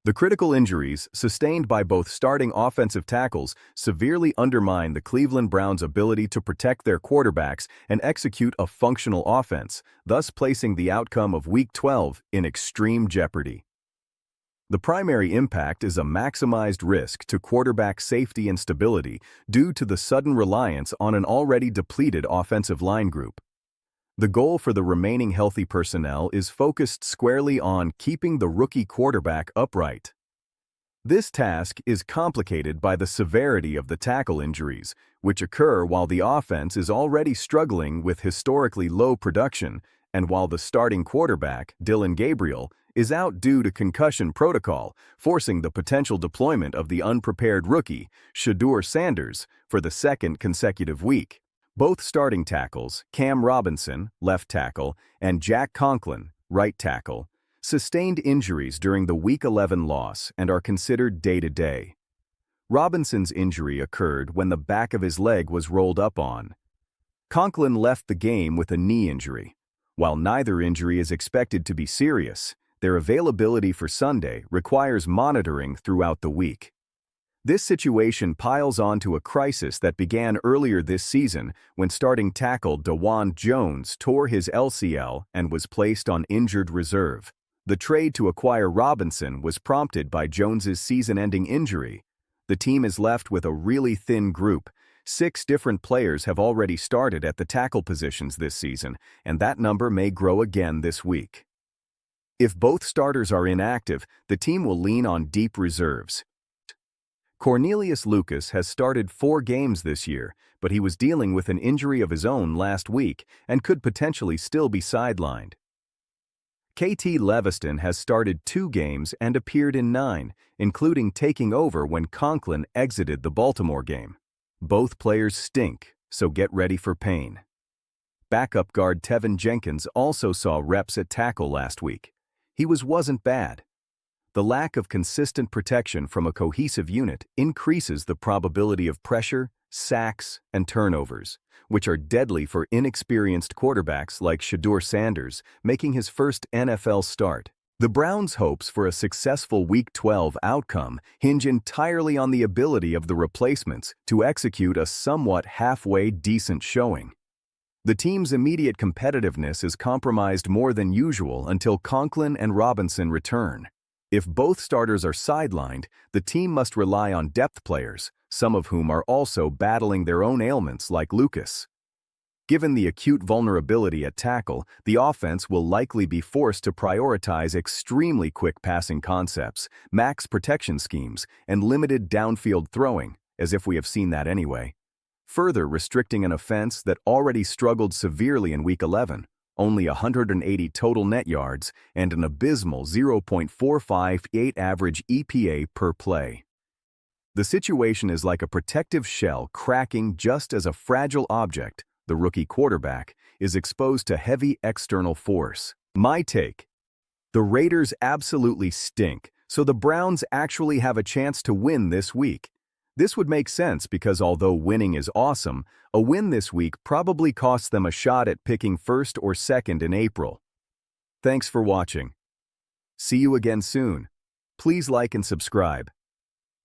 The critical injuries, sustained by both starting offensive tackles, severely undermine the Cleveland Browns' ability to protect their quarterbacks and execute a functional offense, thus placing the outcome of Week 12 in extreme jeopardy. The primary impact is a maximized risk to quarterback safety and stability due to the sudden reliance on an already depleted offensive line group. The goal for the remaining healthy personnel is focused squarely on keeping the rookie quarterback upright. This task is complicated by the severity of the tackle injuries, which occur while the offense is already struggling with historically low production and while the starting quarterback, Dillon Gabriel, is out due to concussion protocol, forcing the potential deployment of the unprepared rookie, Shedeur Sanders, for the second consecutive week. Both starting tackles, Cam Robinson, left tackle, and Jack Conklin, right tackle, sustained injuries during the Week 11 loss and are considered day-to-day. Robinson's injury occurred when the back of his leg was rolled up on. Conklin left the game with a knee injury. While neither injury is expected to be serious, their availability for Sunday requires monitoring throughout the week. This situation piles onto a crisis that began earlier this season when starting tackle DeJuan Jones tore his LCL and was placed on injured reserve. The trade to acquire Robinson was prompted by Jones's season-ending injury. The team is left with a really thin group. 6 different players have already started at the tackle positions this season, and that number may grow again this week. If both starters are inactive, the team will lean on deep reserves. Cornelius Lucas has started 4 games this year, but he was dealing with an injury of his own last week and could potentially still be sidelined. KT Leviston has started 2 games and appeared in 9, including taking over when Conklin exited the Baltimore game. Both players stink, so get ready for pain. Backup guard Tevin Jenkins also saw reps at tackle last week. He wasn't bad. The lack of consistent protection from a cohesive unit increases the probability of pressure, sacks, and turnovers, which are deadly for inexperienced quarterbacks like Shedeur Sanders, making his first NFL start. The Browns' hopes for a successful Week 12 outcome hinge entirely on the ability of the replacements to execute a somewhat halfway decent showing. The team's immediate competitiveness is compromised more than usual until Conklin and Robinson return. If both starters are sidelined, the team must rely on depth players, some of whom are also battling their own ailments like Lucas. Given the acute vulnerability at tackle, the offense will likely be forced to prioritize extremely quick passing concepts, max protection schemes, and limited downfield throwing, as if we have seen that anyway, further restricting an offense that already struggled severely in Week 11. Only 180 total net yards, and an abysmal 0.458 average EPA per play. The situation is like a protective shell cracking just as a fragile object, the rookie quarterback, is exposed to heavy external force. My take: the Raiders absolutely stink, so the Browns actually have a chance to win this week. This would make sense because although winning is awesome, a win this week probably costs them a shot at picking first or second in April. Thanks for watching. See you again soon. Please like and subscribe.